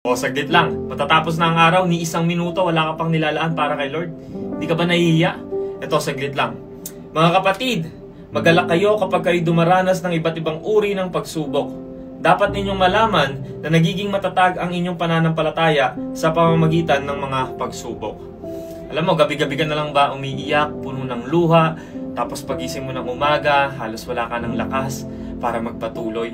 O saglit lang, matatapos na ang araw, ni isang minuto wala ka pang nilalaan para kay Lord. Hindi ka ba nahihiya? Ito, saglit lang. Mga kapatid, magalak kayo kapag kayo dumaranas ng iba't ibang uri ng pagsubok. Dapat ninyong malaman na nagiging matatag ang inyong pananampalataya sa pamamagitan ng mga pagsubok. Alam mo, gabi-gabi ka na lang ba umiiyak, puno ng luha, tapos pagising mo ng umaga, halos wala ka ng lakas para magpatuloy.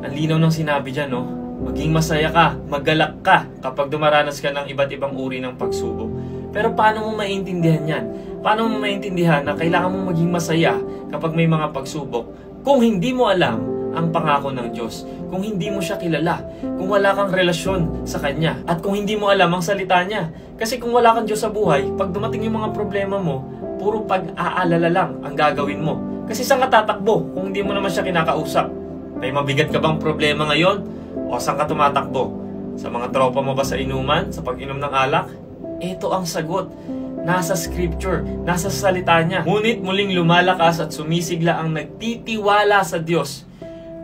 Ang linaw ng sinabi dyan, no? Maging masaya ka, magalak ka kapag dumaranas ka ng iba't ibang uri ng pagsubok. Pero paano mo maintindihan yan? Paano mo maintindihan na kailangan mong maging masaya kapag may mga pagsubok kung hindi mo alam ang pangako ng Diyos, kung hindi mo siya kilala, kung wala kang relasyon sa Kanya, at kung hindi mo alam ang salita Niya? Kasi kung wala kang Diyos sa buhay, pag dumating yung mga problema mo, puro pag-aalala lang ang gagawin mo. Kasi saan ka tatakbo kung hindi mo naman siya kinakausap? May mabigat ka bang problema ngayon? O saan ka tumatakbo? Sa mga tropa mo ba sa inuman? Sa pag-inom ng alak? Ito ang sagot. Nasa scripture, nasa salita niya. Ngunit muling lumalakas at sumisigla ang nagtitiwala sa Diyos.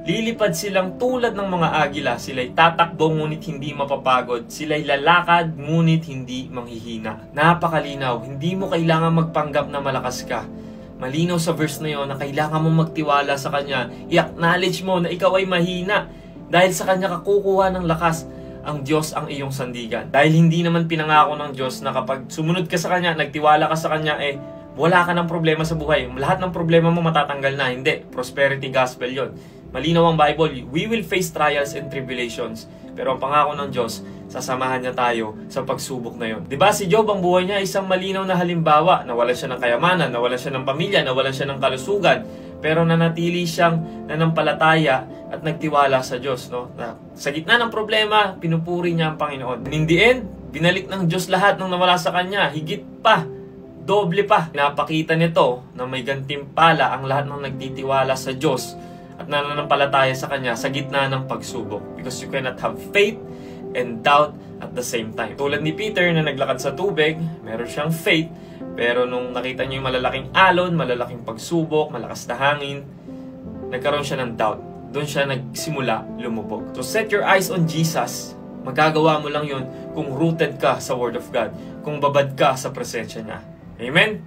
Lilipad silang tulad ng mga agila. Sila'y tatakbo ngunit hindi mapapagod. Sila'y lalakad ngunit hindi manghihina. Napakalinaw. Hindi mo kailangan magpanggap na malakas ka. Malinaw sa verse na yon na kailangan mong magtiwala sa Kanya. I-acknowledge mo na ikaw ay mahina. Dahil sa Kanya ka kukuha ng lakas. Ang Diyos ang iyong sandigan. Dahil hindi naman pinangako ng Diyos na kapag sumunod ka sa Kanya, nagtiwala ka sa Kanya, wala ka ng problema sa buhay. Lahat ng problema mo matatanggal na. Hindi. Prosperity gospel yon. Malinaw ang Bible. We will face trials and tribulations. Pero ang pangako ng Diyos, sasamahan niya tayo sa pagsubok na yon. Diba si Job, ang buhay niya isang malinaw na halimbawa. Nawalan siya ng kayamanan, nawalan siya ng pamilya, nawalan siya ng kalusugan. Pero nanatili siyang nanampalataya at nagtiwala sa Diyos. No? Na, sa gitna ng problema, pinupuri niya ang Panginoon. And in the end, binalik ng Diyos lahat ng nawala sa Kanya. Higit pa, doble pa. Pinapakita nito na may gantimpala ang lahat ng nagtitiwala sa Diyos at nananampalataya sa Kanya sa gitna ng pagsubok. Because you cannot have faith and doubt at the same time. Tulad ni Peter na naglakad sa tubig, meron siyang faith, pero nung nakita niya yung malalaking alon, malalaking pagsubok, malakas na hangin, nagkaroon siya ng doubt. Doon siya nagsimula lumubog. So set your eyes on Jesus. Magagawa mo lang yun kung rooted ka sa Word of God, kung babad ka sa presensya niya. Amen?